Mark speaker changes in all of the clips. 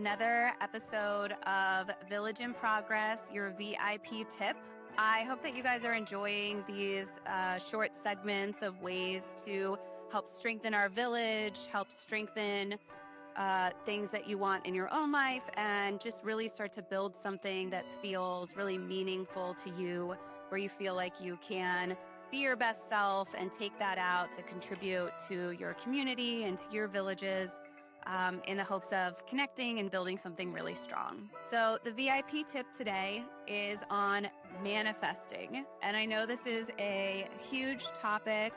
Speaker 1: another episode of Village in Progress, your VIP tip. I hope that you guys are enjoying these short segments of ways to help strengthen our village, help strengthen things that you want in your own life, and just really start to build something that feels really meaningful to you, where you feel like you can be your best self and take that out to contribute to your community and to your villages, in the hopes of connecting and building something really strong. So the VIP tip today is on manifesting. And I know this is a huge topic.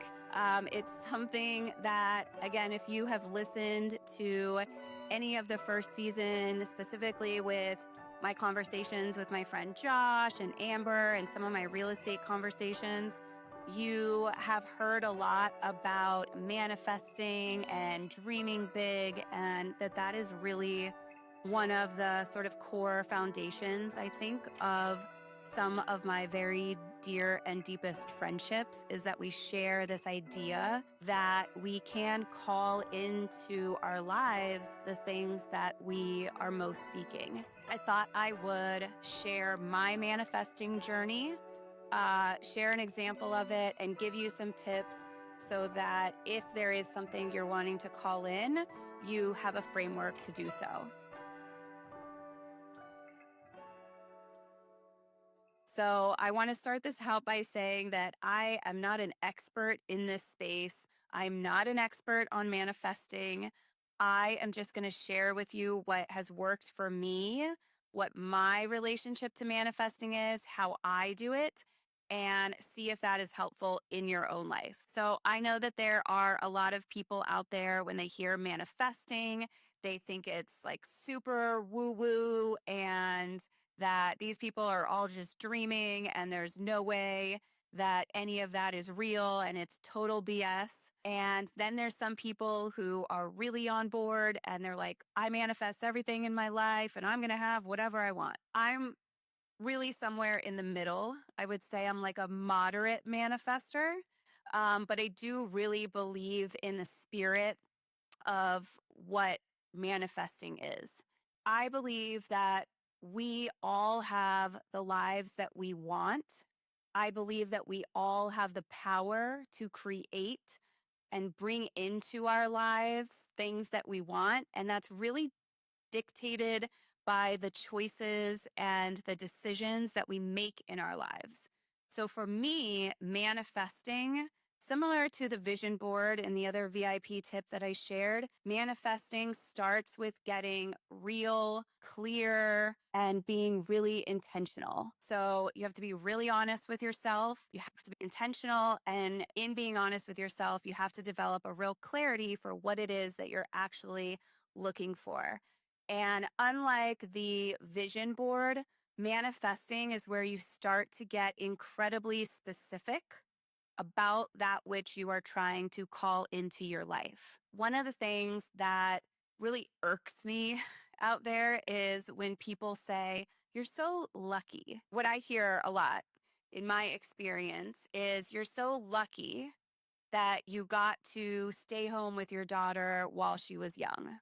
Speaker 1: It's something that, again, if you have listened to any of the first season, specifically with my conversations with my friend Josh and Amber and some of my real estate conversations, you have heard a lot about manifesting and dreaming big, and that is really one of the sort of core foundations, I think, of some of my very dear and deepest friendships, is that we share this idea that we can call into our lives the things that we are most seeking. I thought I would share my manifesting journey, share an example of it, and give you some tips so that if there is something you're wanting to call in, you have a framework to do so. So I want to start this out by saying that I am not an expert in this space. I'm not an expert on manifesting. I am just going to share with you what has worked for me, what my relationship to manifesting is, how I do it, and see if that is helpful in your own life. So I know that there are a lot of people out there, when they hear manifesting, they think it's like super woo woo and that these people are all just dreaming and there's no way that any of that is real and it's total BS. And then there's some people who are really on board and they're like, I manifest everything in my life and I'm going to have whatever I want. I'm really somewhere in the middle. I would say I'm like a moderate manifester, but I do really believe in the spirit of what manifesting is. I believe that we all have the lives that we want. I believe that we all have the power to create and bring into our lives things that we want. And that's really dictated by the choices and the decisions that we make in our lives. So for me, manifesting, similar to the vision board and the other VIP tip that I shared, manifesting starts with getting real, clear, and being really intentional. So you have to be really honest with yourself. You have to be intentional. And in being honest with yourself, you have to develop a real clarity for what it is that you're actually looking for. And unlike the vision board, manifesting is where you start to get incredibly specific about that which you are trying to call into your life. One of the things that really irks me out there is when people say, you're so lucky. What I hear a lot in my experience is, you're so lucky that you got to stay home with your daughter while she was young.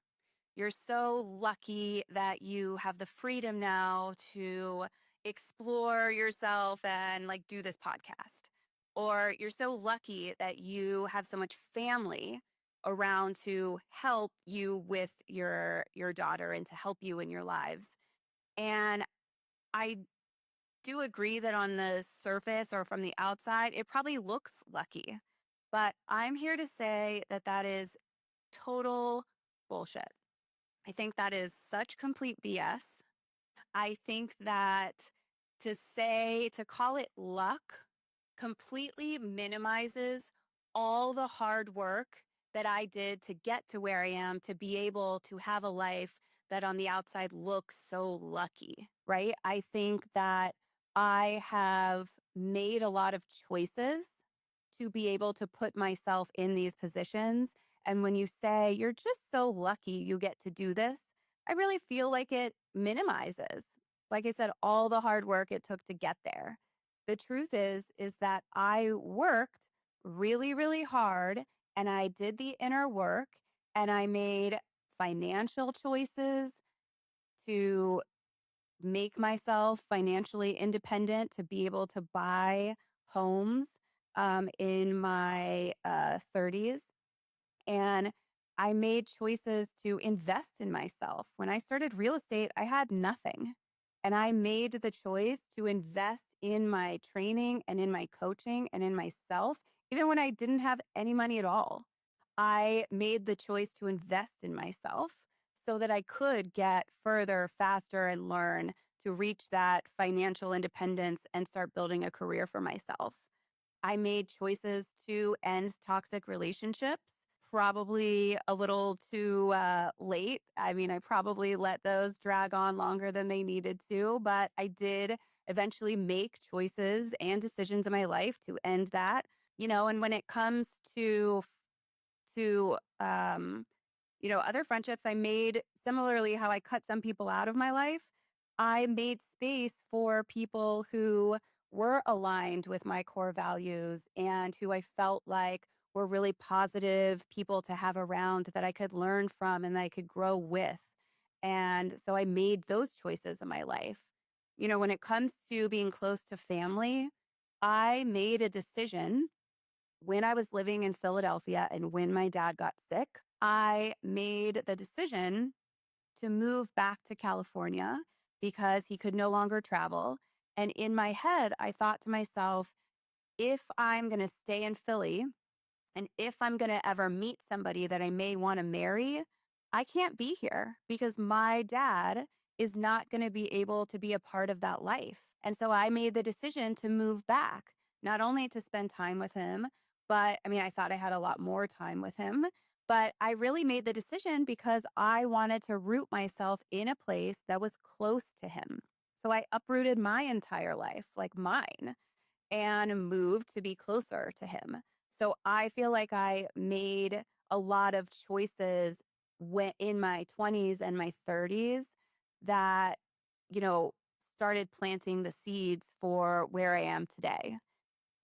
Speaker 1: You're so lucky that you have the freedom now to explore yourself and like do this podcast. Or you're so lucky that you have so much family around to help you with your daughter and to help you in your lives. And I do agree that on the surface or from the outside, it probably looks lucky. But I'm here to say that that is total bullshit. I think that is such complete BS. I think that to call it luck completely minimizes all the hard work that I did to get to where I am, to be able to have a life that on the outside looks so lucky, right? I think that I have made a lot of choices to be able to put myself in these positions. And when you say you're just so lucky you get to do this, I really feel like it minimizes, like I said, all the hard work it took to get there. The truth is that I worked really, really hard and I did the inner work and I made financial choices, to make myself financially independent to be able to buy homes in my 30s. And I made choices to invest in myself. When I started real estate, I had nothing. And I made the choice to invest in my training and in my coaching and in myself, even when I didn't have any money at all. I made the choice to invest in myself so that I could get further, faster, and learn to reach that financial independence and start building a career for myself. I made choices to end toxic relationships, probably a little too late. I mean, I probably let those drag on longer than they needed to, but I did eventually make choices and decisions in my life to end that. And when it comes to other friendships I made, similarly how I cut some people out of my life, I made space for people who were aligned with my core values and who I felt like were really positive people to have around that I could learn from and that I could grow with. And so I made those choices in my life. When it comes to being close to family, I made a decision when I was living in Philadelphia and when my dad got sick. I made the decision to move back to California because he could no longer travel. And in my head, I thought to myself, if I'm going to stay in Philly, and if I'm going to ever meet somebody that I may want to marry, I can't be here because my dad is not going to be able to be a part of that life. And so I made the decision to move back, not only to spend time with him, but I mean, I thought I had a lot more time with him, but I really made the decision because I wanted to root myself in a place that was close to him. So I uprooted my entire life, like mine, and moved to be closer to him. So I feel like I made a lot of choices when in my 20s and my 30s that, you know, started planting the seeds for where I am today.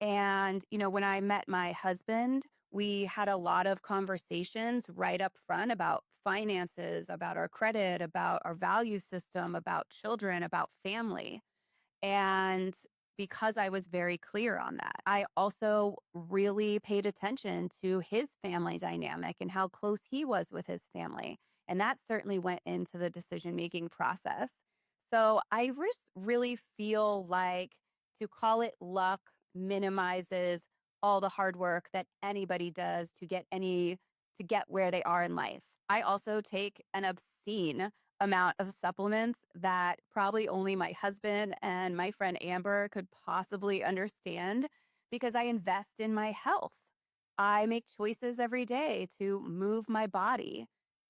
Speaker 1: And, when I met my husband, we had a lot of conversations right up front about finances, about our credit, about our value system, about children, about family. And because I was very clear on that, I also really paid attention to his family dynamic and how close he was with his family. And that certainly went into the decision making process. So I just really feel like to call it luck minimizes all the hard work that anybody does to get where they are in life. I also take an obscene amount of supplements that probably only my husband and my friend Amber could possibly understand because I invest in my health. I make choices every day to move my body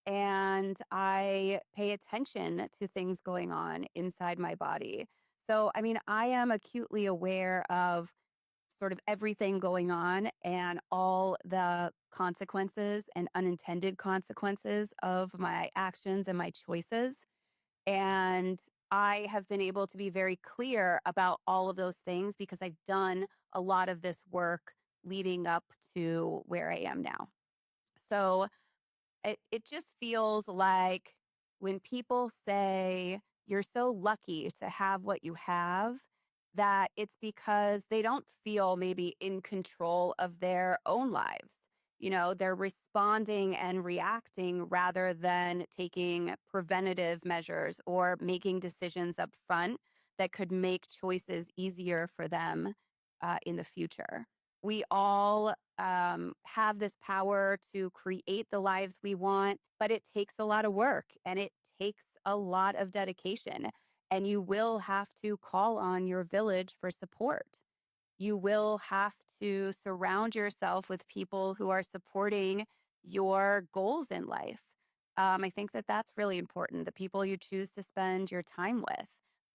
Speaker 1: and I pay attention to things going on inside my body. So, I mean, I am acutely aware of sort of everything going on and all the consequences and unintended consequences of my actions and my choices. And I have been able to be very clear about all of those things because I've done a lot of this work leading up to where I am now. So, it just feels like when people say you're so lucky to have what you have, that it's because they don't feel maybe in control of their own lives. They're responding and reacting rather than taking preventative measures or making decisions up front that could make choices easier for them in the future. We all have this power to create the lives we want, but it takes a lot of work and it takes a lot of dedication. And you will have to call on your village for support. You will have to surround yourself with people who are supporting your goals in life. I think that that's really important. The people you choose to spend your time with,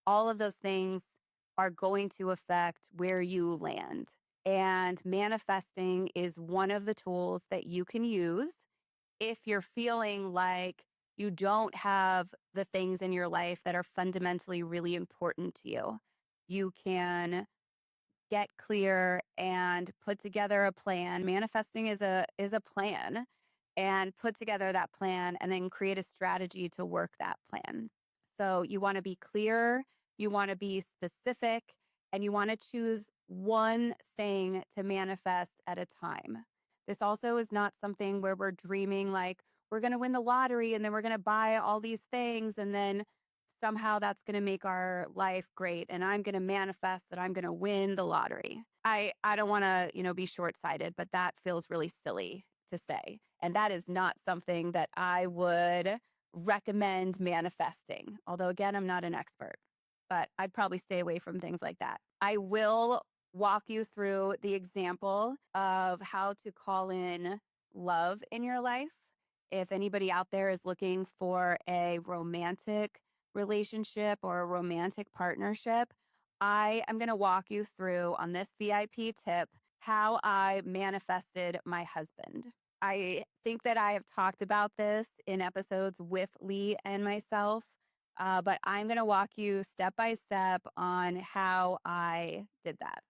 Speaker 1: all of those things are going to affect where you land. And manifesting is one of the tools that you can use if you're feeling like you don't have the things in your life that are fundamentally really important to you. You can get clear and put together a plan. Manifesting is a plan, and put together that plan and then create a strategy to work that plan. So you want to be clear, you want to be specific, and you want to choose one thing to manifest at a time. This also is not something where we're dreaming like we're going to win the lottery and then we're going to buy all these things and then somehow that's going to make our life great and I'm going to manifest that I'm going to win the lottery. I don't want to, be short-sighted, but that feels really silly to say. And that is not something that I would recommend manifesting. Although again, I'm not an expert, but I'd probably stay away from things like that. I will walk you through the example of how to call in love in your life. If anybody out there is looking for a romantic relationship or a romantic partnership, I am going to walk you through on this VIP tip how I manifested my husband. I think that I have talked about this in episodes with Lee and myself, but I'm going to walk you step by step on how I did that.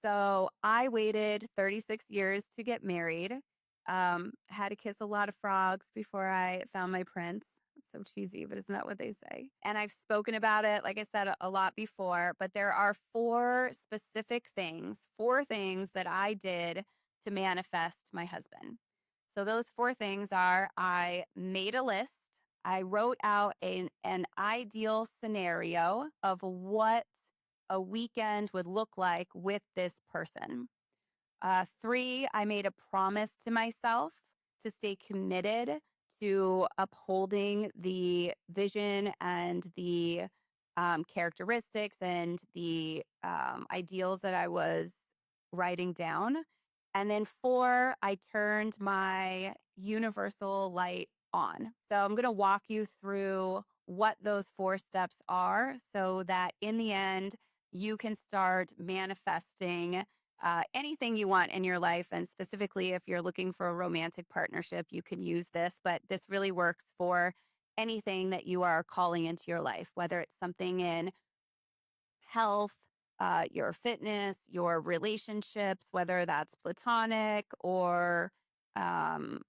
Speaker 1: So I waited 36 years to get married. Had to kiss a lot of frogs before I found my prince. It's so cheesy, but isn't that what they say? And I've spoken about it, like I said, a lot before, but there are four things that I did to manifest my husband. So those four things are I made a list. I wrote out an ideal scenario of what a weekend would look like with this person. Three, I made a promise to myself to stay committed to upholding the vision and the characteristics and the ideals that I was writing down. And then four, I turned my universal light on. So I'm going to walk you through what those four steps are so that in the end, you can start manifesting anything you want in your life. And specifically, if you're looking for a romantic partnership, you can use this, but this really works for anything that you are calling into your life, whether it's something in health, your fitness, your relationships, whether that's platonic or, um,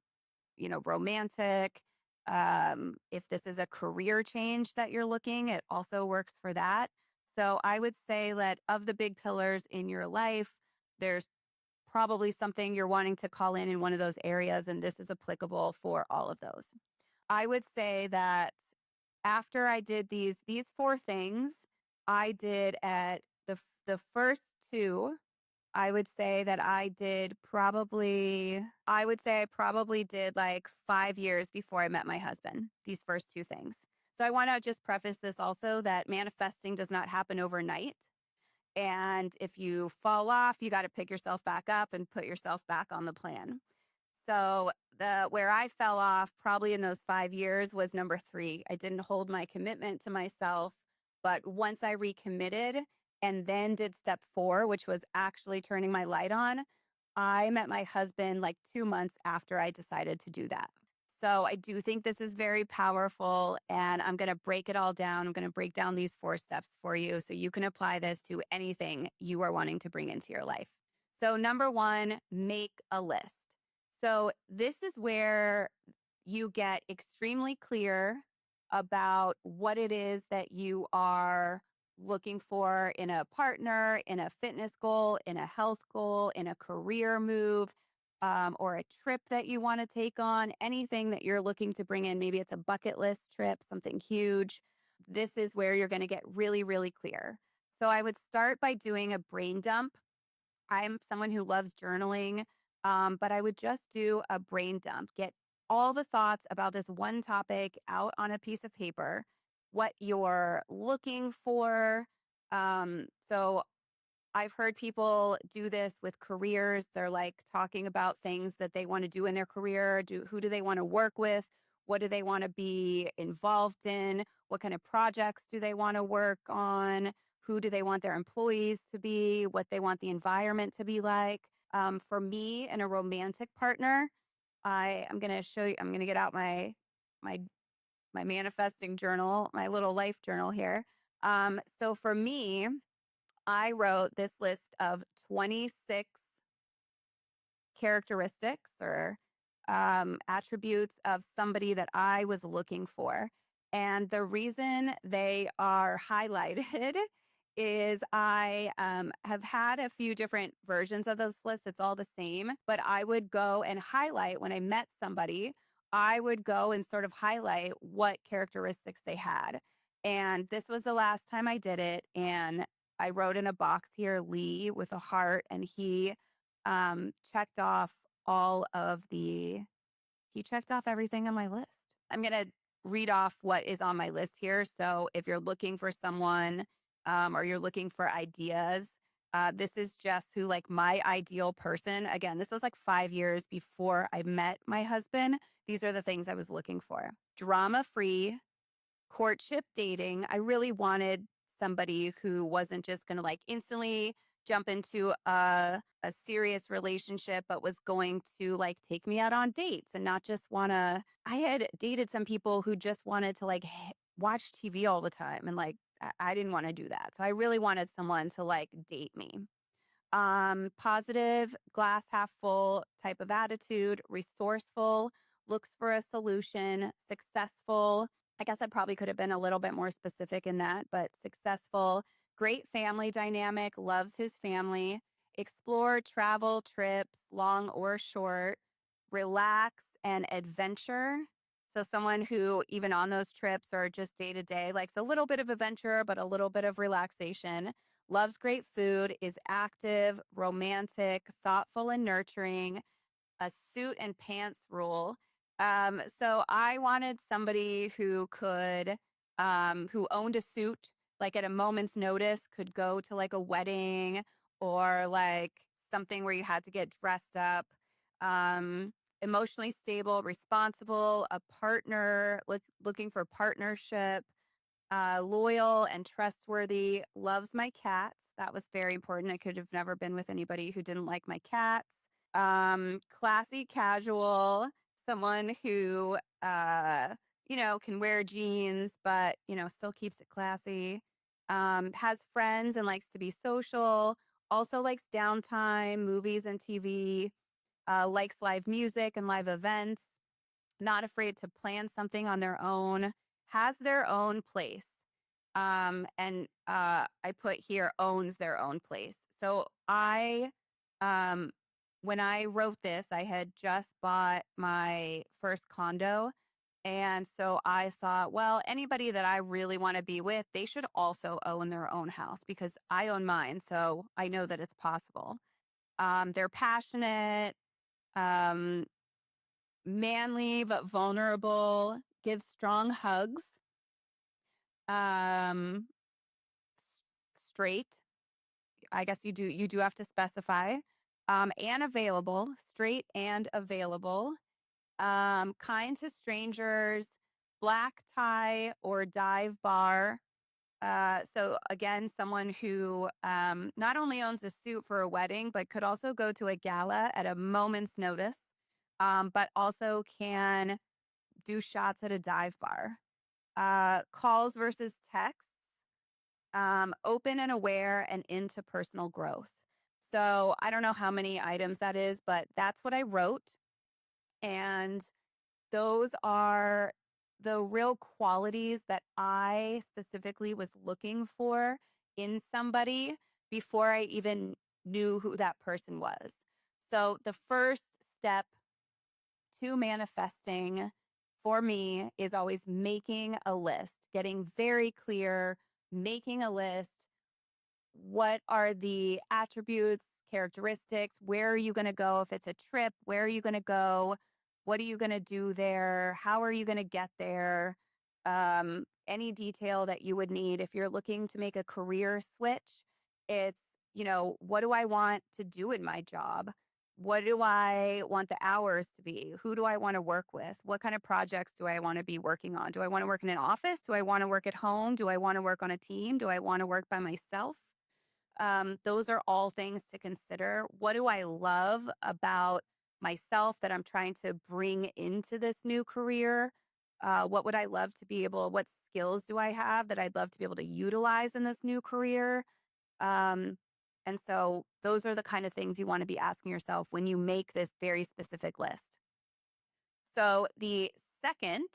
Speaker 1: romantic. If this is a career change that you're looking, it also works for that. So I would say that of the big pillars in your life, there's probably something you're wanting to call in one of those areas, and this is applicable for all of those. I would say that after I did these four things, I did at the first two. I would say that I would say I probably did like 5 years before I met my husband, these first two things. So I want to just preface this also that manifesting does not happen overnight. And if you fall off, you got to pick yourself back up and put yourself back on the plan. So the where I fell off probably in those 5 years was number three. I didn't hold my commitment to myself, but once I recommitted and then did step four, which was actually turning my light on, I met my husband like 2 months after I decided to do that. So I do think this is very powerful and I'm going to break it all down. I'm going to break down these four steps for you so you can apply this to anything you are wanting to bring into your life. So number one, make a list. So this is where you get extremely clear about what it is that you are looking for in a partner, in a fitness goal, in a health goal, in a career move, or a trip that you want to take on, anything that you're looking to bring in. Maybe it's a bucket list trip, something huge. This is where you're going to get really, really clear. So I would start by doing a brain dump. I'm someone who loves journaling, but I would just do a brain dump, get all the thoughts about this one topic out on a piece of paper, what you're looking for. So I've heard people do this with careers. They're like talking about things that they want to do in their career. Who do they want to work with? What do they want to be involved in? What kind of projects do they want to work on? Who do they want their employees to be? What they want the environment to be like? For me and a romantic partner, I'm going to show you. I'm going to get out my my manifesting journal, my little life journal here. So for me, I wrote this list of 26 characteristics or attributes of somebody that I was looking for. And the reason they are highlighted is I have had a few different versions of those lists. It's all the same, but I would go and highlight when I met somebody, I would go and sort of highlight what characteristics they had. And this was the last time I did it. And I wrote in a box here, Lee with a heart, and checked off all of the he checked off everything on my list. I'm going to read off what is on my list here. So if you're looking for someone or you're looking for ideas, this is just who, like, my ideal person. Again, this was like 5 years before I met my husband. These are the things I was looking for: drama free, courtship dating. I really wanted somebody who wasn't just going to like instantly jump into a serious relationship, but was going to like take me out on dates and not just want to. I had dated some people who just wanted to like watch TV all the time. And like, I didn't want to do that. So I really wanted someone to like date me. Positive, glass half full type of attitude, resourceful, looks for a solution, successful. I guess I probably could have been a little bit more specific in that, but successful, great family dynamic, loves his family, explore, travel, trips, long or short, relax and adventure. So someone who even on those trips or just day to day likes a little bit of adventure, but a little bit of relaxation, loves great food, is active, romantic, thoughtful, and nurturing, a suit and pants rule. So I wanted somebody who owned a suit, like at a moment's notice, could go to like a wedding or like something where you had to get dressed up. Emotionally stable, responsible, a partner, looking for partnership, loyal and trustworthy, loves my cats. That was very important. I could have never been with anybody who didn't like my cats. Classy, casual, someone who, can wear jeans, but, still keeps it classy. Has friends and likes to be social, also likes downtime, movies and TV, likes live music and live events, not afraid to plan something on their own, has their own place. I put here owns their own place. So um, when I wrote this, I had just bought my first condo. And so I thought, well, anybody that I really want to be with, they should also own their own house because I own mine. So I know that it's possible. They're passionate, um, manly but vulnerable, gives strong hugs, um, straight. I guess you do have to specify. And available, straight and available. Kind to strangers, black tie or dive bar. So again, someone who not only owns a suit for a wedding, but could also go to a gala at a moment's notice, but also can do shots at a dive bar. Calls versus texts, open and aware and into personal growth. So I don't know how many items that is, but that's what I wrote. And those are the real qualities that I specifically was looking for in somebody before I even knew who that person was. So the first step to manifesting for me is always making a list, getting very clear, making a list. What are the attributes, characteristics? Where are you going to go? If it's a trip, where are you going to go? What are you going to do there? How are you going to get there? Any detail that you would need if you're looking to make a career switch, it's, what do I want to do in my job? What do I want the hours to be? Who do I want to work with? What kind of projects do I want to be working on? Do I want to work in an office? Do I want to work at home? Do I want to work on a team? Do I want to work by myself? Those are all things to consider. What do I love about myself that I'm trying to bring into this new career? What would I love to be able, what skills do I have that I'd love to be able to utilize in this new career? Um, and so those are the kind of things you want to be asking yourself when you make this very specific list. So the second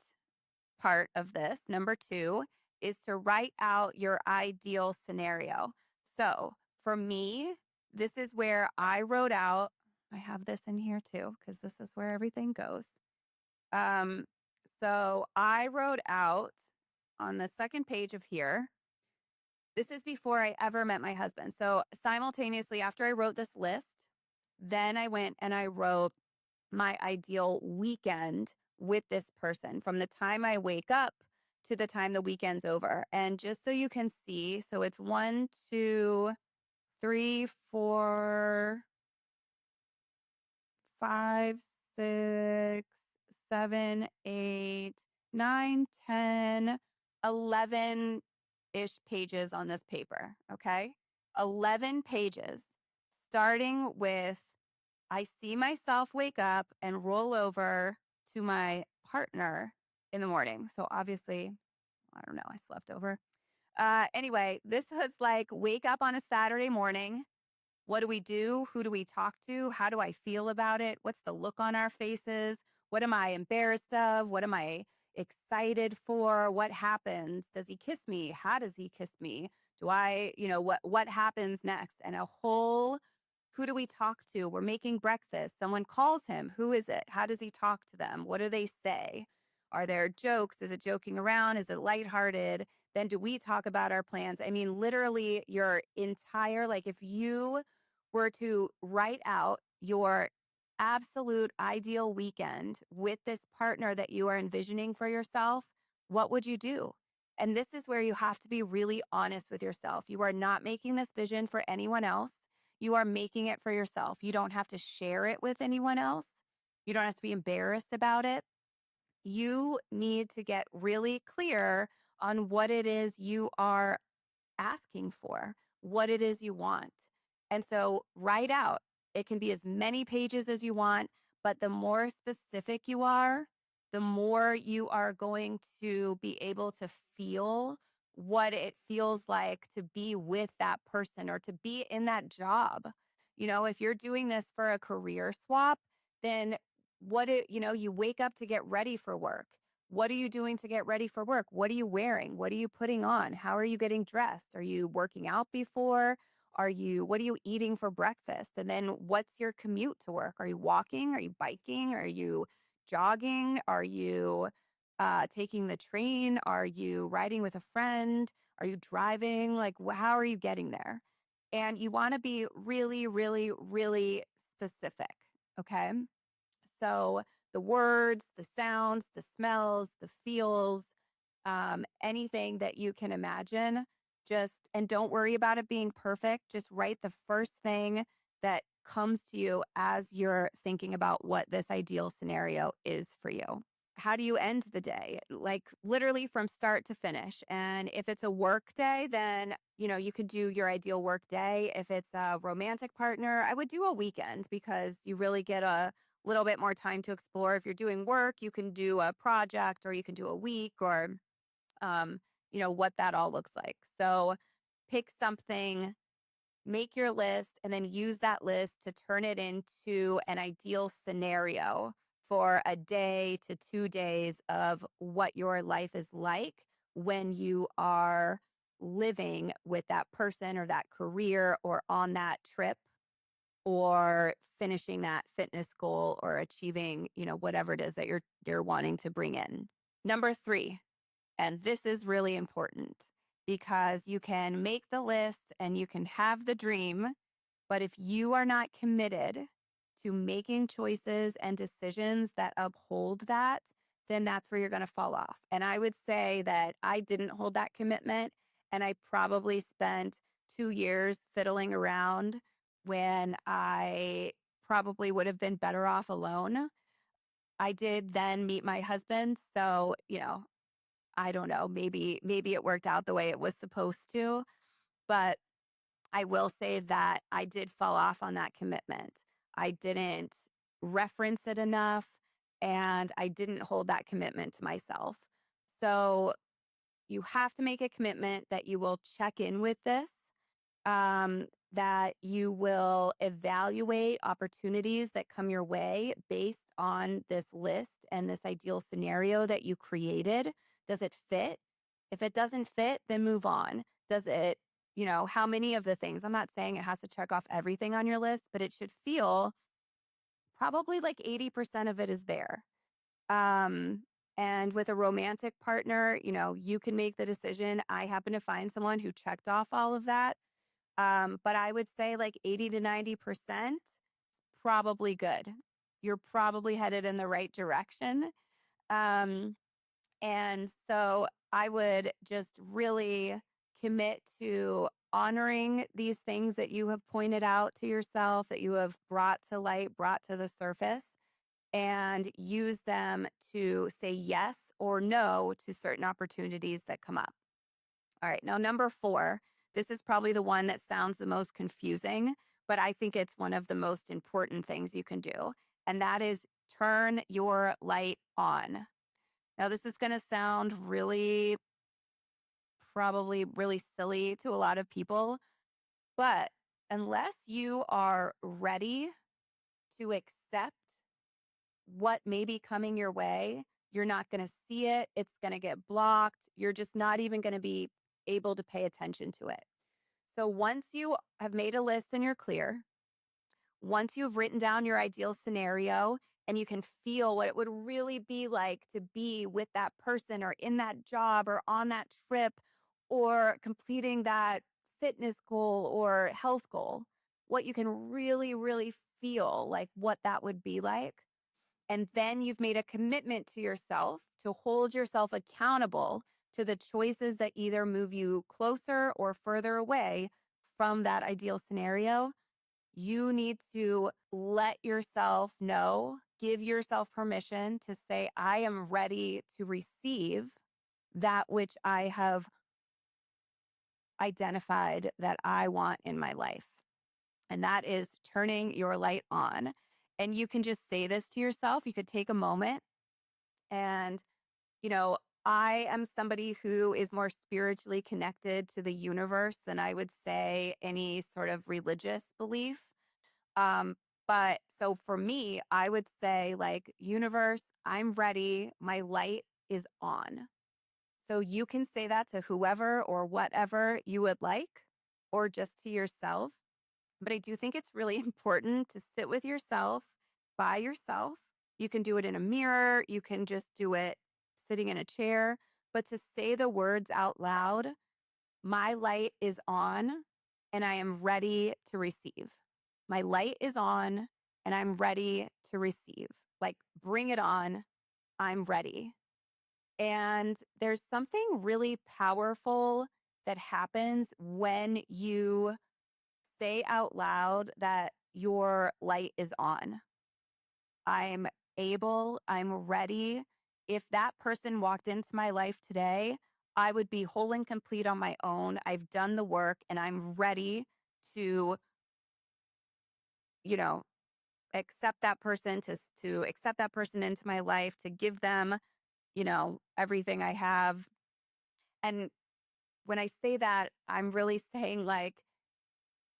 Speaker 1: part of this, number two, is to write out your ideal scenario. So for me, this is where I wrote out, I have this in here too, because this is where everything goes. Um, so I wrote out on the second page of here, this is before I ever met my husband. So simultaneously, after I wrote this list, then I went and I wrote my ideal weekend with this person from the time I wake up to the time the weekend's over. And just so you can see, so it's 1, 2, 3, 4, 5, 6, 7, 8, 9, 10, 11 ish pages on this paper. Okay. 11 pages, starting with I see myself wake up and roll over to my partner in the morning. So obviously, I don't know, I slept over. Anyway, this was like wake up on a Saturday morning. What do we do? Who do we talk to? How do I feel about it? What's the look on our faces? What am I embarrassed of? What am I excited for? What happens? Does he kiss me? How does he kiss me? Do I, what happens next? And a whole who do we talk to? We're making breakfast. Someone calls him. Who is it? How does he talk to them? What do they say? Are there jokes? Is it joking around? Is it lighthearted? Then do we talk about our plans? I mean, literally your entire, like if you were to write out your absolute ideal weekend with this partner that you are envisioning for yourself, what would you do? And this is where you have to be really honest with yourself. You are not making this vision for anyone else. You are making it for yourself. You don't have to share it with anyone else. You don't have to be embarrassed about it. You need to get really clear on what it is you are asking for, what it is you want. And so write out. It can be as many pages as you want, but the more specific you are, the more you are going to be able to feel what it feels like to be with that person or to be in that job. If you're doing this for a career swap, then you wake up to get ready for work. What are you doing to get ready for work? What are you wearing? What are you putting on? How are you getting dressed? Are you working out before? What are you eating for breakfast? And then what's your commute to work? Are you walking? Are you biking? Are you jogging? Are you taking the train? Are you riding with a friend? Are you driving? Like, how are you getting there? And you want to be really, really, really specific. Okay. So the words, the sounds, the smells, the feels, anything that you can imagine, and don't worry about it being perfect. Just write the first thing that comes to you as you're thinking about what this ideal scenario is for you. How do you end the day? Like literally from start to finish. And if it's a work day, then, you could do your ideal work day. If it's a romantic partner, I would do a weekend because you really get a little bit more time to explore. If you're doing work, you can do a project or you can do a week or, what that all looks like. So pick something, make your list, and then use that list to turn it into an ideal scenario for a day to 2 days of what your life is like when you are living with that person or that career or on that trip or finishing that fitness goal or achieving, whatever it is that you're wanting to bring in. Number 3, and this is really important because you can make the list and you can have the dream, but if you are not committed to making choices and decisions that uphold that, then that's where you're going to fall off. And I would say that I didn't hold that commitment. And I probably spent 2 years fiddling around when I probably would have been better off alone. I did then meet my husband. So, I don't know, maybe it worked out the way it was supposed to, but I will say that I did fall off on that commitment. I didn't reference it enough and I didn't hold that commitment to myself. So you have to make a commitment that you will check in with this, that you will evaluate opportunities that come your way based on this list and this ideal scenario that you created. Does it fit? If it doesn't fit, then move on. Does it, how many of the things? I'm not saying it has to check off everything on your list, but it should feel probably like 80% of it is there. Um, and with a romantic partner, you can make the decision. I happen to find someone who checked off all of that. But I would say like 80 to 90% is probably good. You're probably headed in the right direction. Um, and so I would just really commit to honoring these things that you have pointed out to yourself, that you have brought to light, brought to the surface, and use them to say yes or no to certain opportunities that come up. All right. Now, number four, this is probably the one that sounds the most confusing, but I think it's one of the most important things you can do. And that is turn your light on. Now, this is going to sound really, probably really silly to a lot of people, but unless you are ready to accept what may be coming your way, you're not going to see it. It's going to get blocked. You're just not even going to be able to pay attention to it. So once you have made a list and you're clear, once you've written down your ideal scenario and you can feel what it would really be like to be with that person or in that job or on that trip or completing that fitness goal or health goal, what you can really, really feel like what that would be like. And then you've made a commitment to yourself to hold yourself accountable to the choices that either move you closer or further away from that ideal scenario. You need to let yourself know, give yourself permission to say, I am ready to receive that which I have identified that I want in my life. And that is turning your light on. And you can just say this to yourself. You could take a moment and, you know, I am somebody who is more spiritually connected to the universe than I would say any sort of religious belief. Um, but so for me, I would say, like, universe, I'm ready. My light is on. So you can say that to whoever or whatever you would like, or just to yourself. But I do think it's really important to sit with yourself by yourself. You can do it in a mirror, you can just do it sitting in a chair, but to say the words out loud, my light is on and I am ready to receive. My light is on and I'm ready to receive. Like, bring it on. I'm ready. And there's something really powerful that happens when you say out loud that your light is on. I'm able, I'm ready. If that person walked into my life today, I would be whole and complete on my own. I've done the work and I'm ready to, you know, accept that person to accept that person into my life, to give them, everything I have. And when I say that, I'm really saying, like,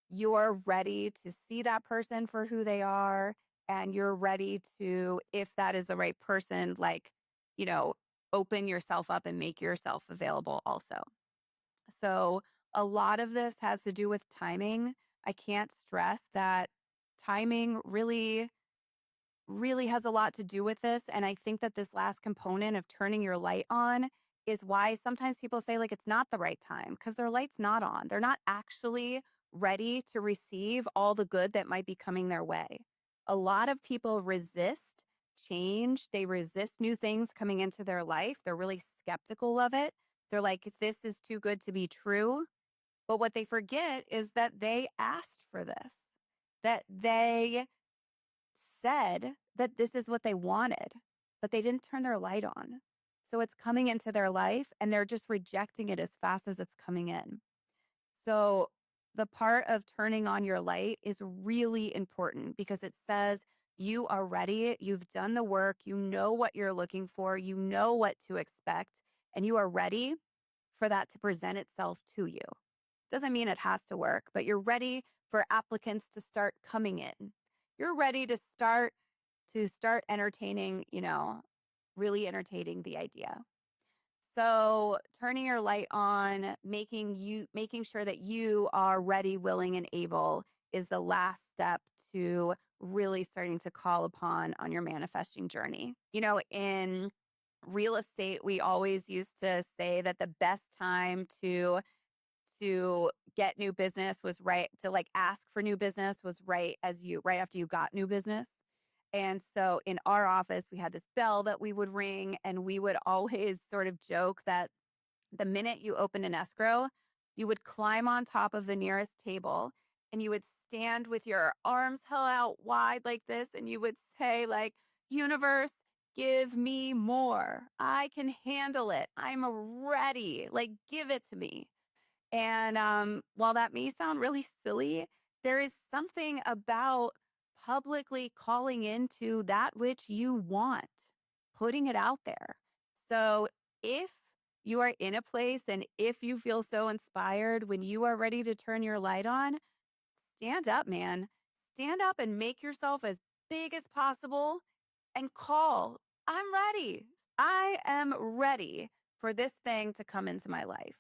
Speaker 1: you're ready to see that person for who they are, and you're ready to, if that is the right person, like, you know, open yourself up and make yourself available also. So a lot of this has to do with timing. I can't stress that timing really has a lot to do with this. And I think that this last component of turning your light on is why sometimes people say, like, it's not the right time because their light's not on. They're not actually ready to receive all the good that might be coming their way. A lot of people resist change, they resist new things coming into their life. They're really skeptical of it. They're like, this is too good to be true. But what they forget is that they asked for this, that they said that this is what they wanted, but they didn't turn their light on. So it's coming into their life and they're just rejecting it as fast as it's coming in. So the part of turning on your light is really important because it says you are ready, you've done the work, you know what you're looking for, you know what to expect, and you are ready for that to present itself to you. Doesn't mean it has to work, but you're ready for applicants to start coming in. You're ready to start entertaining, really entertaining the idea. So, turning your light on, making sure that you are ready, willing, and able is the last step to really starting to call upon on your manifesting journey. In real estate, we always used to say that the best time to get new business was right to like ask for new business was right after you got new business. And so in our office, we had this bell that we would ring, and we would always sort of joke that the minute you opened an escrow, you would climb on top of the nearest table and you would stand with your arms held out wide like this, and you would say, like, universe, give me more. I can handle it. I'm ready. Like, give it to me. And while that may sound really silly, there is something about publicly calling into that which you want, putting it out there. So if you are in a place and if you feel so inspired when you are ready to turn your light on, stand up, man. Stand up and make yourself as big as possible and call. I'm ready. I am ready for this thing to come into my life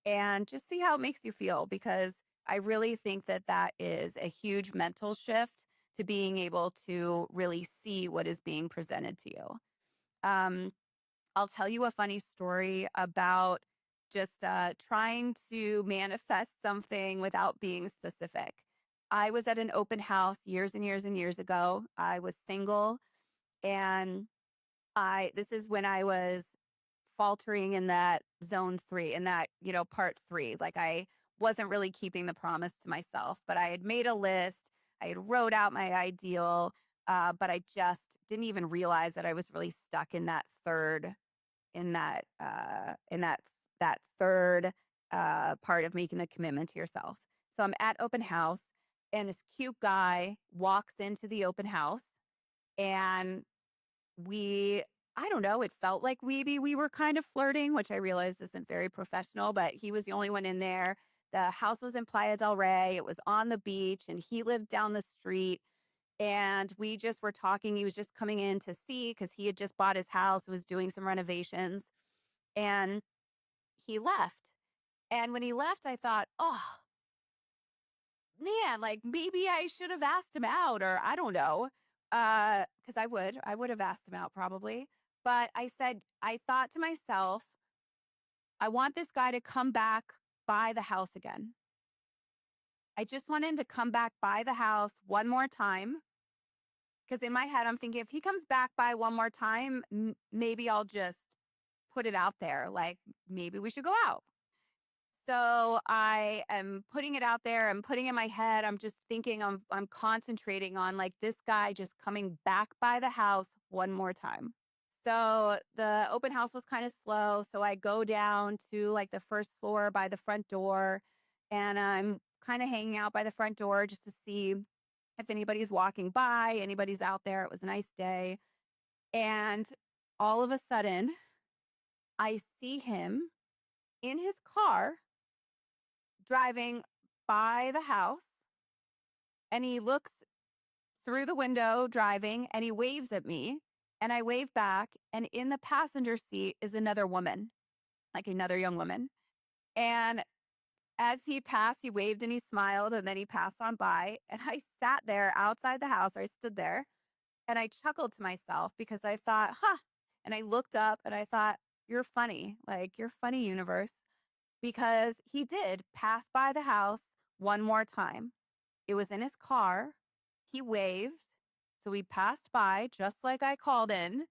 Speaker 1: and just see how it makes you feel, because I really think that that is a huge mental shift to being able to really see what is being presented to you. Um, I'll tell you a funny story about just trying to manifest something without being specific. I was at an open house years and years and years ago. I was single, and this is when I was faltering in that zone 3, in that, part 3. Like, I wasn't really keeping the promise to myself, but I had made a list. I had wrote out my ideal, but I just didn't even realize that I was really stuck in that third in that third part of making the commitment to yourself. So I'm at open house, and this cute guy walks into the open house, and we I don't know, it felt like maybe we were kind of flirting, which I realize isn't very professional, but he was the only one in there. The house was in Playa del Rey. It was on the beach, and he lived down the street. And we just were talking. He was just coming in to see because he had just bought his house, was doing some renovations, and he left. And when he left, I thought, oh, man, like maybe I should have asked him out, or I don't know. Because I would have asked him out probably. But I thought to myself, I want this guy to come back by the house again. I just want him to come back by the house one more time. Because in my head, I'm thinking if he comes back by one more time, maybe I'll just put it out there. Like, maybe we should go out. So I am putting it out there. I'm putting in my head. I'm just thinking, I'm concentrating on like this guy just coming back by the house one more time. So the open house was kind of slow. So I go down to like the first floor by the front door, and I'm kind of hanging out by the front door just to see if anybody's walking by, anybody's out there. It was a nice day. And all of a sudden, I see him in his car driving by the house, and he looks through the window driving, and he waves at me, and I wave back, and in the passenger seat is another woman, like another young woman. And as he passed, he waved and he smiled, and then he passed on by, and I sat there outside the house, or I stood there, and I chuckled to myself because I thought, huh. And I looked up and I thought, you're funny. Like, you're funny, universe, because he did pass by the house one more time. It was in his car. He waved. So we passed by just like I called in,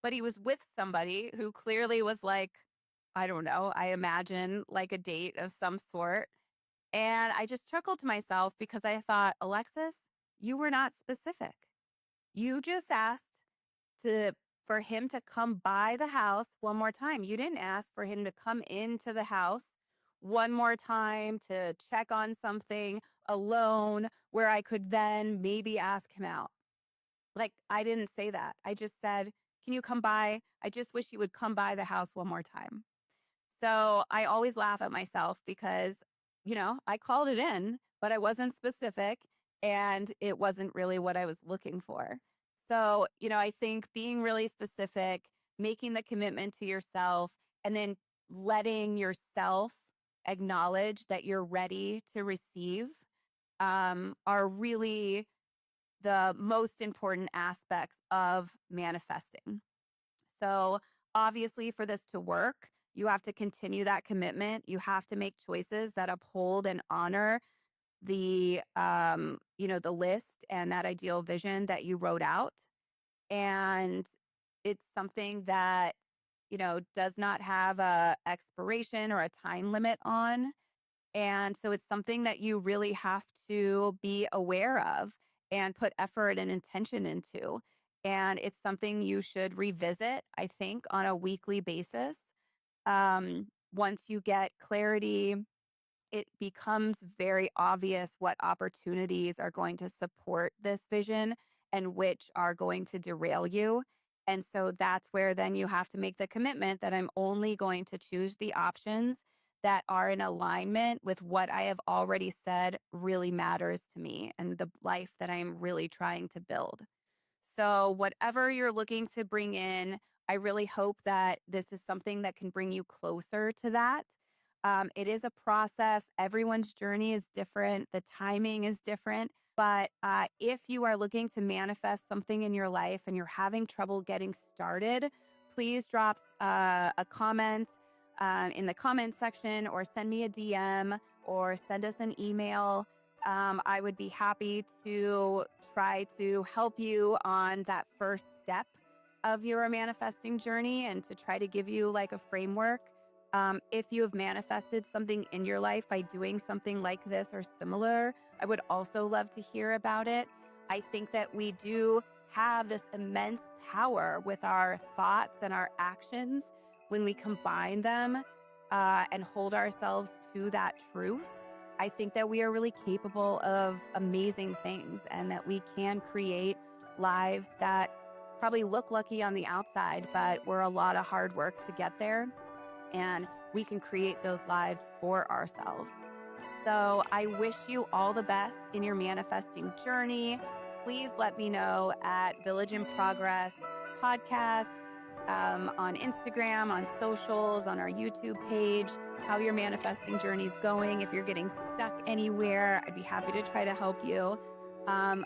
Speaker 1: but he was with somebody who clearly was like, I don't know, I imagine like a date of some sort. And I just chuckled to myself because I thought, Alexis, you were not specific. You just asked to for him to come by the house one more time. You didn't ask for him to come into the house one more time to check on something alone where I could then maybe ask him out. Like, I didn't say that. I just said, "Can you come by? I just wish you would come by the house one more time." So I always laugh at myself because, I called it in, but I wasn't specific, and it wasn't really what I was looking for. So, I think being really specific, making the commitment to yourself, and then letting yourself acknowledge that you're ready to receive are really the most important aspects of manifesting. So, obviously, for this to work, you have to continue that commitment. You have to make choices that uphold and honor the list and that ideal vision that you wrote out. And it's something that, does not have a expiration or a time limit on. And so it's something that you really have to be aware of and put effort and intention into. And it's something you should revisit, I think, on a weekly basis. Once you get clarity, it becomes very obvious what opportunities are going to support this vision and which are going to derail you. And so that's where then you have to make the commitment that I'm only going to choose the options that are in alignment with what I have already said really matters to me and the life that I'm really trying to build. So, whatever you're looking to bring in, I really hope that this is something that can bring you closer to that. It is a process. Everyone's journey is different. The timing is different. But if you are looking to manifest something in your life and you're having trouble getting started, please drop a comment in the comment section or send me a DM or send us an email. I would be happy to try to help you on that first step of your manifesting journey and to try to give you like a framework. If you have manifested something in your life by doing something like this or similar, I would also love to hear about it. I think that we do have this immense power with our thoughts and our actions when we combine them and hold ourselves to that truth. I think that we are really capable of amazing things and that we can create lives that probably look lucky on the outside, but we're a lot of hard work to get there. And we can create those lives for ourselves. So I wish you all the best in your manifesting journey. Please let me know at Village in Progress podcast, on Instagram, on socials, on our YouTube page, how your manifesting journey is going. If you're getting stuck anywhere, I'd be happy to try to help you. Um,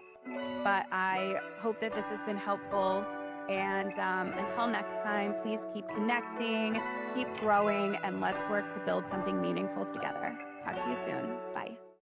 Speaker 1: but I hope that this has been helpful. And until next time, please keep connecting, keep growing, and let's work to build something meaningful together. Talk to you soon. Bye.